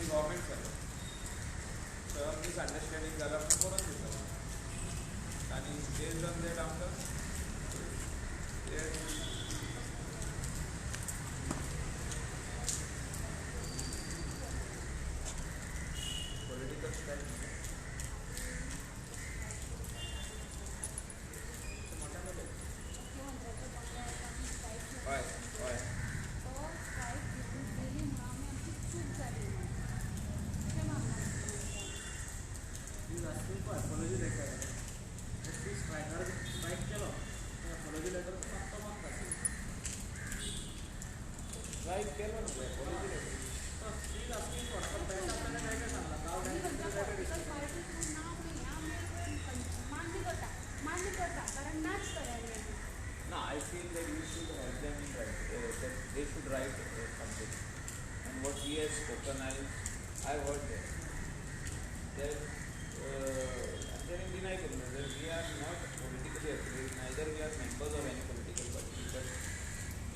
Government झालं तर misunderstanding झालं आपण करून दिलं आणि बेस्ड ऑन दॅट आमचं पॉलिटिकल स्ट्राईक हय हय apology letter. If this strike केलं तर apology letter फक्त मागतात. स्ट्राईक केलं ना apology letter. तर स्टील असतील थोडाफार पैसा आपल्याला काय काय सांगला गाव No, I feel that you should help them in that they should write something. And what he has spoken, I heard that I'm telling deny that we are not politically affiliated, neither we are members of any political party. But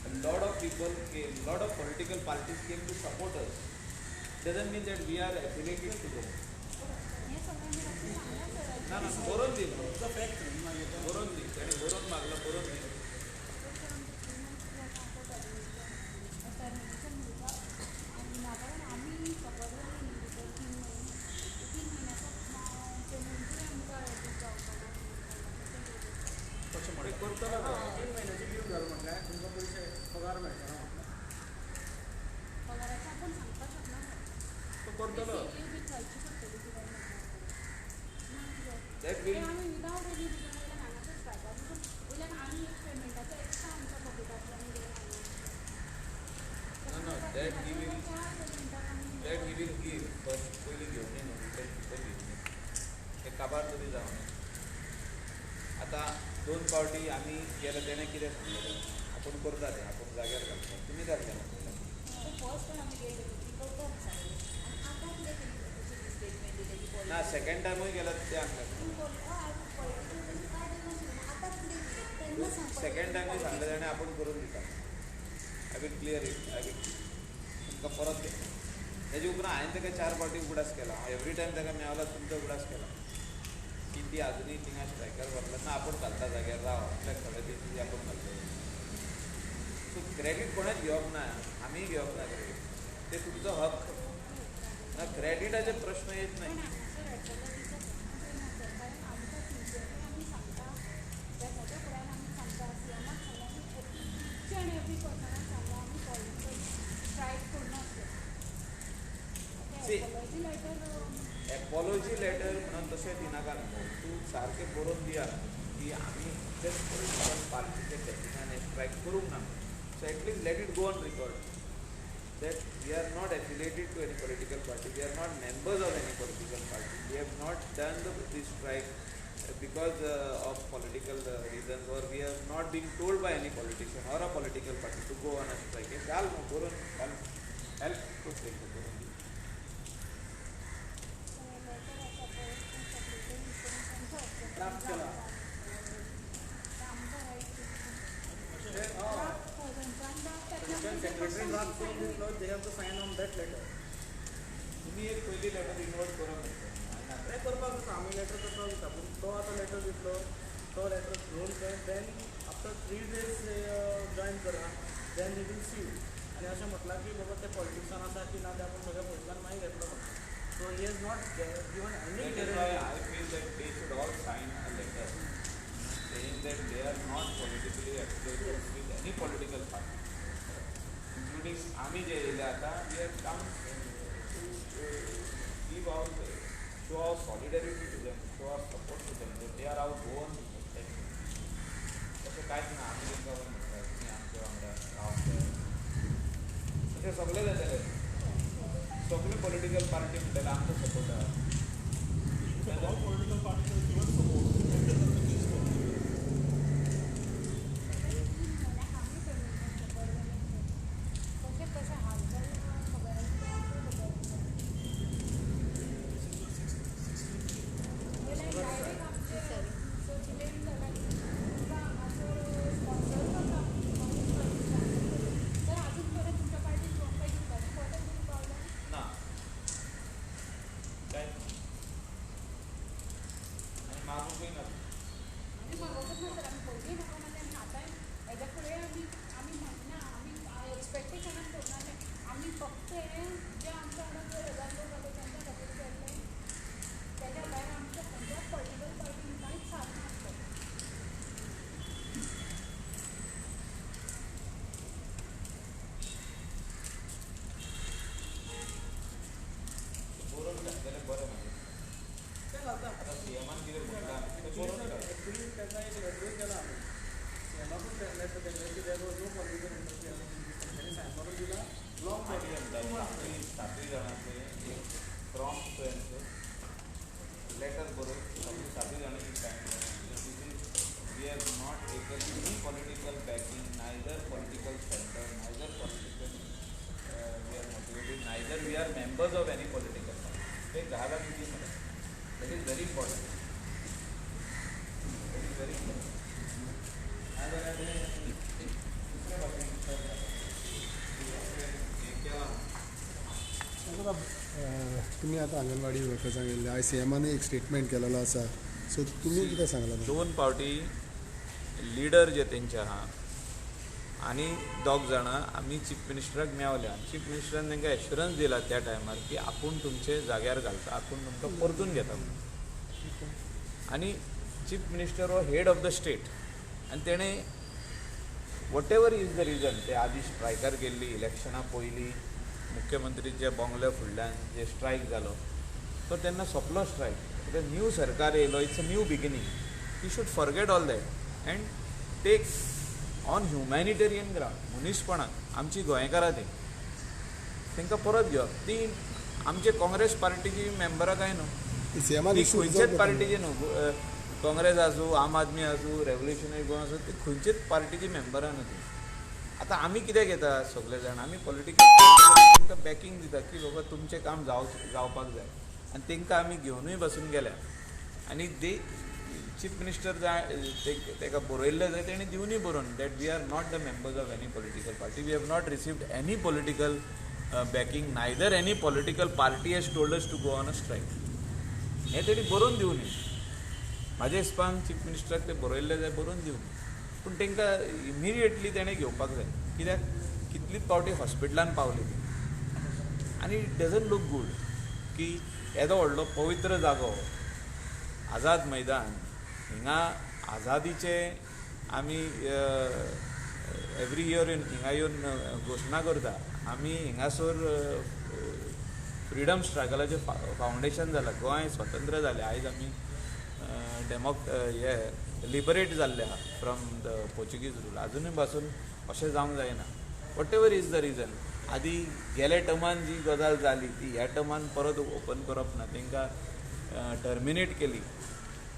a lot of people came, a lot of political parties came to support us. Doesn't mean that we are affiliated to them. ना बरोबर दिलं बरोबर दिलं त्याने बरोबर मागलं बरोबर दिलं करतो ना 3 महिन्याची लीव घाल म्हटलं तुमचा पैसे पगार मिळतो ना तो करतो ना that will no that he will give first पहिली घेऊन ये नंतर people घेऊन ये एक काबार तरी जाऊन आता दोन पार्टी आम्ही केलं त्याने किती आपण करतात आपण जाग्यावर घालतो तुम्ही करता ना सेकंड टाइमही गेला ते सेकंड टाइम सांगलं त्याने आपण करून दिता I will clear it I will तुमका परत घे त्याच्या उपरा हांवें ताका 4 फावटी उगडास केला एवरी टायम ताका मेळला तुमचो उगडास केला की ती अजूनही तिंगा स्ट्रायकर भरला ना आपण घालता जाग्यार राव आपल्या खडे ती आपण घालतो सो क्रेडीट कोणेच घेवप ना आम्ही घेवप ना क्रेडीट ते तुमचो हक ना क्रेडिटाचे प्रश्न येत नाही एपॉलॉजी लेटर म्हणून तशें दिनाका न्हू तूं सारकें बरोवन दिया की आमी जस्ट पॉलिटिकल पार्टीचे टॅक्टिकान स्ट्रायक करूंक ना so at least let it go on record that we are not affiliated to any political party, we are not members of any political party, we have not done this strike because of political reasons or we have not been told by any politician or a political party to go on a strike. Shall help to take it. Draft केला secretary draft करून दिलो they have to sign on that letter तुम्ही एक पहिली letter invert करून काय करपाक जाता आमी लेटर करपाक जाता पूण तो आतां लेटर दितलो तो लेटर घेवन देन आफ्टर 3 days जॉईन करा देन दे विल सी आणि अशें म्हटलां की बाबा ते पॉलिटिक्सान आसा की ना ते आपण सगळ्या पयशांक मागीर घेतलो म्हणटा so he has not given any I feel that they should all sign a letter saying that they are not politically affiliated with any political party, including आम्ही जे येयले आता we have come to give our show our solidarity to them, show our support to them, that they are our own तसं कांयच ना आम्ही त्यांच्यावर म्हणतात तुम्ही आमच्या वांगडा रावता तशें सगळे जातले सगळे पॉलिटिकल पार्टी म्हणटाले आमचो सपोर्ट आहा political parties have given support. ना ते जे आमच्या हांगा 2000 लोक जाले त्यांच्या खातीर केल्ले तेज्या भायर आमच्या खंयच्याच पॉलिटिकल पार्टीन कांयच साथ नासलो. बरोवन घातलेलें बरें म्हणजे ते घालता आतां सीएमान कितें म्हणटा तें बरोवन घाल. ॲक्च्युली तेका एक लेटर केला आमी सीएमाकूच लेटर केलें की देर वॉज नो पॉलिटिकल इंटरफियरन्स तेणी सायन मारून दिला लॉंग सातूय जाणांचे एक प्रॉम्प्ट लेटर बरोवन सातूय जाणांची sign we have not taken any political backing neither political center neither political we are motivated neither we are members of any political party ते घाला किती म्हणा that is very important that is very important दुसऱ्या बाबतीत हे केला तुम्ही आता अंगणवाडी वर्कर्सांक गेल्ले आयज सीएमान एक स्टेटमेंट केलेलो आसा सो तुमी कितें सांगला दोन पावटी लिडर जे तेंचे आहा आनी दोग जाणां आमी चीफ मिनिस्टराक मेवल्या चीफ मिनिस्टरान तांकां एश्युरन्स दिला त्या टायमार की आपूण तुमचे जाग्यार घालता आपूण तुमकां परतून घेता म्हणून आनी चीफ मिनिस्टर हो हेड ऑफ द स्टेट आनी तेणें what ever is the region ते आदी स्ट्रायकार गेल्ली इलेक्शना पयलीं मुख्यमंत्रीचे बंगल्या फुडल्यान जे स्ट्रायक जालो तो तेन्ना सोंपलो स्ट्रायक न्यू सरकार येयलो it's a new beginning you should forget all that and take on humanitarian ground मनीसपणाक आमची गोंयकारां ती तांकां परत घेवप ती आमचे काँग्रेस पार्टीची मेंबरां काय न्हू सीएमान ती खंयचेच पार्टीची न्हू काँग्रेस आसूं आम आदमी आसूं रेव्होल्युशनरी गोवा आसूं ती खंयचेच पार्टीची मेंबरां न्हू ती आतां आमी कितें घेता सगळे जाण आमी पॉलिटिकल तांकां बॅकींग दिता की बाबा तुमचें काम जावपाक जाय आनी तांकां आमी घेवनूय बसून गेल्या आनी दे चीफ मिनिस्टर ताका बरयल्लें जाय तेणी दिवनूय बरोवन that we are not the members of any political party we have not received any political backing neither any political party has told us to go on a strike हें तेणी बरोवन दिवनी म्हाज्या हिसपान चीफ मिनिस्टराक तें बरयल्लें जाय बरोवन दिवनी पूण तांकां इमिडिएटली तेणें घेवपाक जाय कित्याक कितलीच पावटी हॉस्पिटलान पावली ती आनी इट डजंट लूक गूड की येदो व्हडलो पवित्र जागो आझाद मैदान हिंगा आझादीचे आमी एवरी इयर हिंगा येवन घोशणा करता आमी हिंगासर फ्रिडम स्ट्रगलाचें फावंडेशन जालां गोंय स्वतंत्र जालें आयज आमी लिबरेट जाल्ले आहा फ्रॉम द पोर्चुगीज रूल अजुनूय पासून अशें जावंक जायना what ever is the region आदी गेल्या टर्मान जी गजाल जाली ती ह्या टर्मान परत ओपन करप ना तांकां टर्मिनेट केली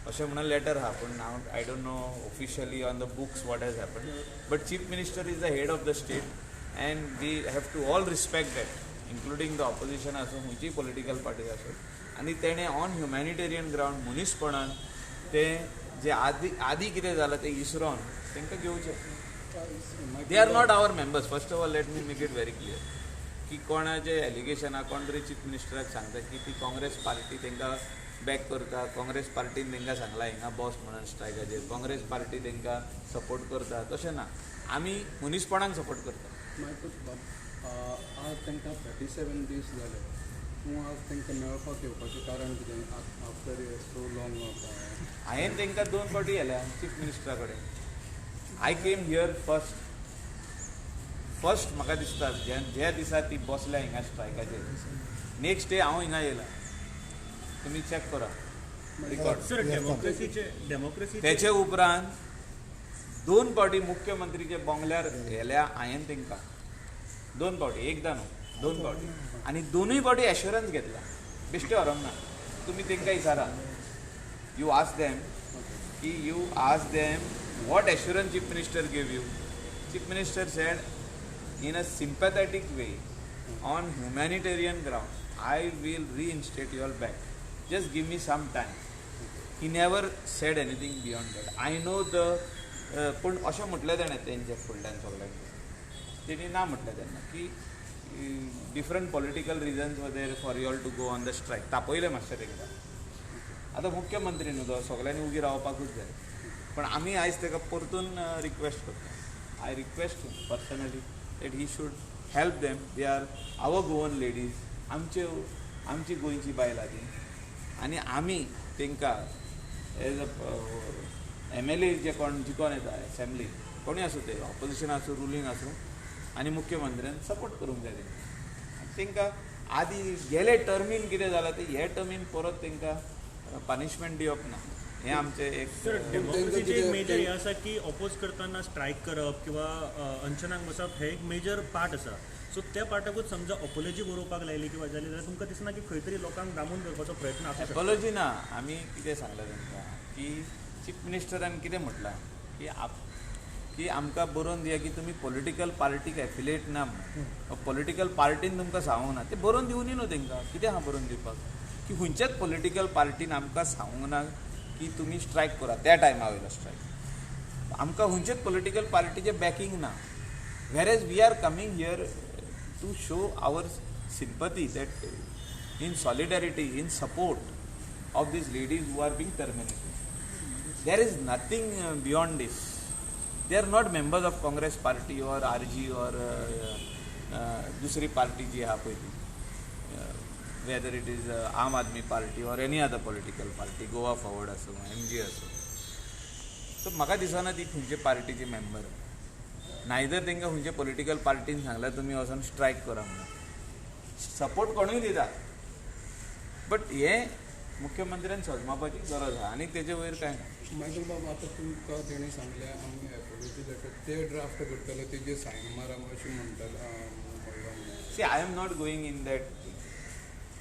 अशें म्हणून लेटर आहा पूण हांव I don't know officially on the books what has happen but chief minister is the head of the state and we have to all respect that including the opposition आसूं खंयचीय political party आसूं आनी तेणें on humanitarian ground मनीसपणान तें जे आदी कितें जालां तें इसरोन तांकां घेवचें they are not our members first of all let me make it very clear की कोणाचे एलिगेशना कोण तरी चीफ मिनिस्टराक सांगता की ती काँग्रेस पार्टी तांकां बॅक करता काँग्रेस पार्टीन तांकां सांगला हिंगा बॉस म्हणून स्ट्रायकाचेर काँग्रेस पार्टी तांकां सपोर्ट करता तशें ना आमी मनीसपणाक सपोर्ट करता आज तांकां 37 दीस जाले तूं आज तांकां मेळपाक येवपाचें कारण कितें आफ्टर सो लॉंग हांवें तांकां 2 फावटी गेल्या चीफ मिनिस्टरा कडेन आय केम हियर फर्स्ट म्हाका दिसता ज्या दिसा ती बसल्या हिंगा स्ट्रायकाचेर नेक्स्ट डे हांव हिंगा येयला तुमी चॅक करा रिकॉर्ड तेचे उपरांत 2 फावटी मुख्यमंत्रीचे बंगल्यार गेल्या हांवें तांकां 2 फावटी एकदां न्हू 2 फावटी आनी दोनूय फावटी एश्युरन्स घेतला बेश्टे व्हरोंक ना तुमी तांकां विचारा you ask them what assurance chief minister gave you? Chief minister said in a sympathetic way on humanitarian ground I will reinstate you all back, just give me some time. He never said anything beyond that. I know the पूण अशें म्हटलें ताणें तेंच्या फुडल्यान सगळ्यांक तेणी ना म्हटलें तेन्ना की डिफरंट पॉलिटिकल रिजन्स वर there for you all to go on the strike तापयलें मातशें तांकां आतां मुख्यमंत्री न्हू तो सगळ्यांनी उगी रावपाकूच जाय पण आमी आयज ताका परतून रिक्वेस्ट करता I request him personally that he should help them. They are our Goan ladies, आमची गोंयची बायलां ती, आनी आमी तांकां एज अ MLA जे कोण जिखोन येता असेंब्ली, कोणूय आसूं ते, ऑपोजिशन आसूं रुलींग आसूं, आनी मुख्यमंत्र्यान सपोर्ट करूंक जाय तांकां. आदी गेले टर्मीन कितें जालां ते हे टर्मीन परत तांकां पनिशमेंट दिवप ना. हें आमचें एक सर डेमोक्रेसीचे एक मेजर हे आसा की ऑपोज करतना स्ट्रायक करप किंवा अंचनाक बसप हे एक मेजर पार्ट आसा. सो त्या पार्टाकूच समजा अपॉलॉजी बरोवपाक लायली किंवा जाली जाल्यार तुमकां दिसना की खंय तरी लोकांक दामून धरपाचो प्रयत्न आसूं शकता? एपॉलॉजी ना. आमी कितें सांगलां तांकां की चीफ मिनिस्टरान कितें म्हटलां की आमकां बरोवन दिया की तुमी पॉलिटिकल पार्टीक एफिलिएट ना म्हणून. पॉलिटिकल पार्टीन तुमकां सांगूंक ना, तें बरोवन दिवनी न्हू तांकां. कितें आहा बरोवन दिवपाक की खंयच्याच पॉलिटिकल पार्टीन आमकां सांगूंक ना की तुमी स्ट्रायक करा. त्या टायमा वयलो स्ट्रायक आमकां खंयच्याच पॉलिटिकल पार्टीचें बॅकींग ना. whereas we are coming here to show our sympathy, that in solidarity, in support of these ladies who are being terminated. There is nothing beyond this. They are not members of Congress party or RG or दूसरी party जी आहा पळय ती, whether it is Aam Aadmi party or any other political party, Goa Forward आसूं, MG आसूं. So म्हाका दिसना ती खंयचे पार्टीची मेंबर. नायदर तांकां खंयचे पॉलिटिकल पार्टीन सांगल्यार तुमी वचून स्ट्रायक करा म्हणून. सपोर्ट कोणूय दिता, बट हे मुख्यमंत्र्यान सजमावपाची गरज आहा आनी तेजे वयर कांय ना. मायकल बाबा, आतां तुमकां तेणी सांगलें आमी एपॉलॉजी लेटर ते ड्राफ्ट करतले, तेजे सायन मारा अशें म्हणटालो. See, I am not going in that.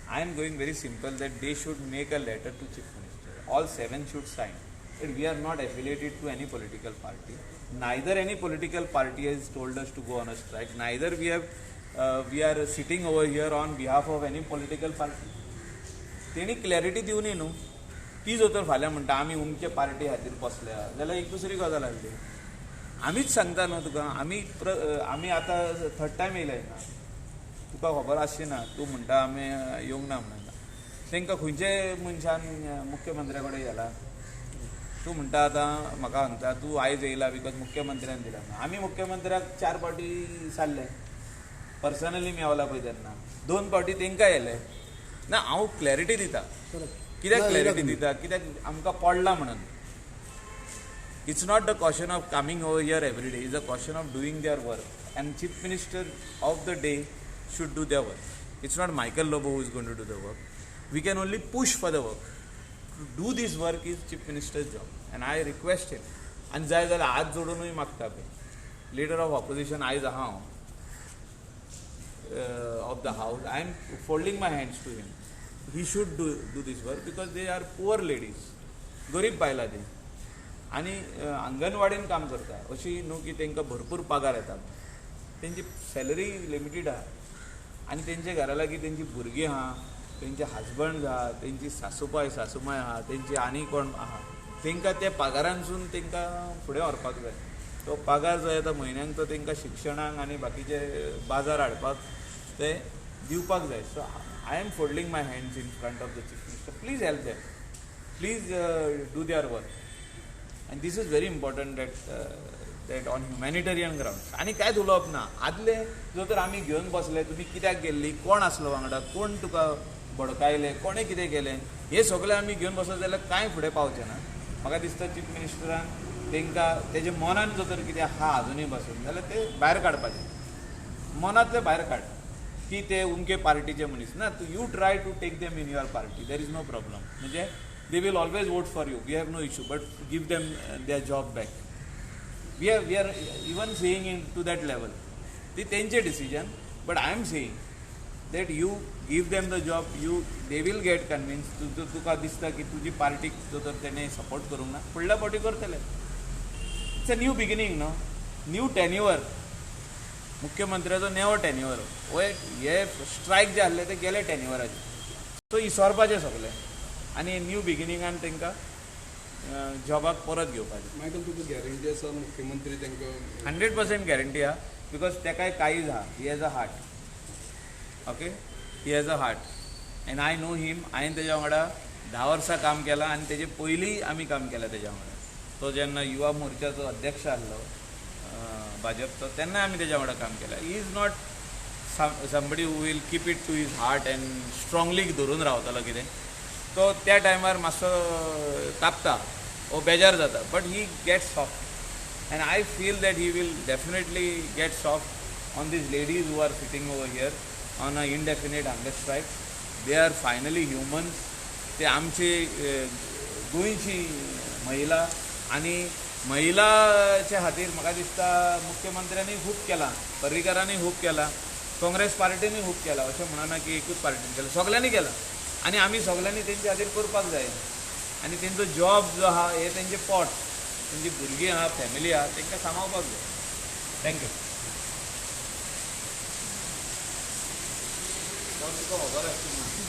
I am going very simple, that they should make a letter to Chief Minister. All 7 should sign. That we are not affiliated to any political party. Neither any political party has told us to go on a strike. Neither we are sitting over here on behalf of any political party. तेणी clarity दिवनी न्हू. ती जर तर फाल्यां म्हणटा आमी उमचे party खातीर बसल्या जाल्यार एक दुसरी गजाल आसली. आमीच सांगता न्हू तुका. आमी आतां थर्ड टायम येयले ना. तुका खबर आसची ना, तूं म्हणटा आमी येवंक ना म्हणून. तांकां खंयचे मनशान मुख्यमंत्र्या कडेन गेला. तूं म्हणटा आतां म्हाका सांगता तूं आयज येयला बिकॉज मुख्यमंत्र्यान दिला. आमी मुख्यमंत्र्याक 4 फावटी सारले, पर्सनली मेवला पळय तेन्ना 2 फावटी तांकां येयले ना. हांव क्लॅरिटी दिता. कित्याक क्लॅरिटी दिता? कित्याक आमकां पडला म्हणून. It's not the question of coming over here every day, is a question of doing there work. And chief minister of the day should do their work. It's not Michael Lobo who is going to do the work. We can only push for the work. To do this work is Chief Minister's job. And I request him. And जाय जाल्यार हात जोडूनूय मागता पळय. Leader of opposition आयज आहा हांव of the house. I am folding my hands to him. He should do this work because they are poor ladies. गरीब बायलां ती. आनी अंगणवाडीन काम करता. अशी न्हू की तांकां भरपूर पगार येता. तेंची सॅलरी लिमिटेड आहा. आनी तेंचे घरा लागीं तेंची भुरगीं आहा, तेंचे हजबंड आहा, तेंची सासूबाय सासूमाय आहा, तेंची आनी कोण आहा. तांकां ते पगारांसून तांकां फुडें व्हरपाक जाय. तो पगार जो येता म्हयन्याक तो तांकां शिक्षणाक आनी बाकीचे बाजार हाडपाक ते दिवपाक जाय. So I am folding my hands in front of the chief minister. Please help them. Please do their work. And this is very important that on humanitarian grounds. आनी कांयच उलोवप ना. आदले जो तर आमी घेवन बसले, तुमी कित्याक गेल्ली, कोण आसलो वांगडा, कोण तुका भडकायले, कोणें कितें केलें, हें सगळें आमी घेवन बसत जाल्यार कांय फुडें पावचें ना. म्हाका दिसता चीफ मिनिस्टरान तांकां तेजे मनान जो तर कितें आहा आजुनूय बसून जाल्यार ते भायर काडपाचें. मनांतले भायर काड की ते उमके पार्टीचे मनीस ना. You try to take them in your party. There is no problem. म्हणजे they will always vote for you. We have no issue. But give them their job back. We are even saying to that level. The tenche decision, but I am saying that you give them the job, they will get convinced. तुका दिसता की तुजी पार्टीक जो तर तेणे support करूंक ना, फुडल्या फावटी करतले. इट्स अ न्यू बिगिनींग न्हू. New tenure. मुख्यमंत्र्याचो नेवो टेन्युअर. हे स्ट्रायक जे आसले ते गेले टेन्युअराचे. सो इसरपाचें सगळें आनी न्यू बिगिनिंगान तांकां जॉबाक परत घेवपाचें. मायकल, तुका गॅरंटी आसा मुख्यमंत्री तांकां 100% गॅरंटी आहा. बिकॉज तेकाय काळीज आहा. He has a heart. Okay, he has a heart. And I know him. हांवें तेज्या वांगडा 10 वर्सां काम केलां आनी तेजे पयलीं आमी काम केलां तेज्या वांगडा. तो जेन्ना युवा मोर्चाचो अध्यक्ष आसलो भाजपचो, तेन्ना आमी तेज्या वांगडा काम केलां. He is not somebody who will keep it to his heart and strongly धरून रावतलो कितें तो त्या टायमार मातसो तापता वो बेजार जाता but he get soft and I feel that he will definitely get soft on these ladies who are sitting over here on a indefinite hunger strike they are finally humans ते आमची गोंयची महिला आनी महिलाच्या खातीर म्हाका दिसता मुख्यमंत्र्यांनी खूब केलां पर्रीकारांनी खूब केलां काँग्रेस पार्टीनी खूब केलां अशें म्हणना की एकूच पार्टीन केलां सगळ्यांनी केलां आनी आमी सगळ्यांनी तेंचे खातीर करपाक जाय आनी तेंचो जॉब जो आहा हे तेंचे पोट तेंची भुरगीं आहा फॅमिली आहा तेंकां सांबाळपाक जाय थँक्यू तुका खबर आसता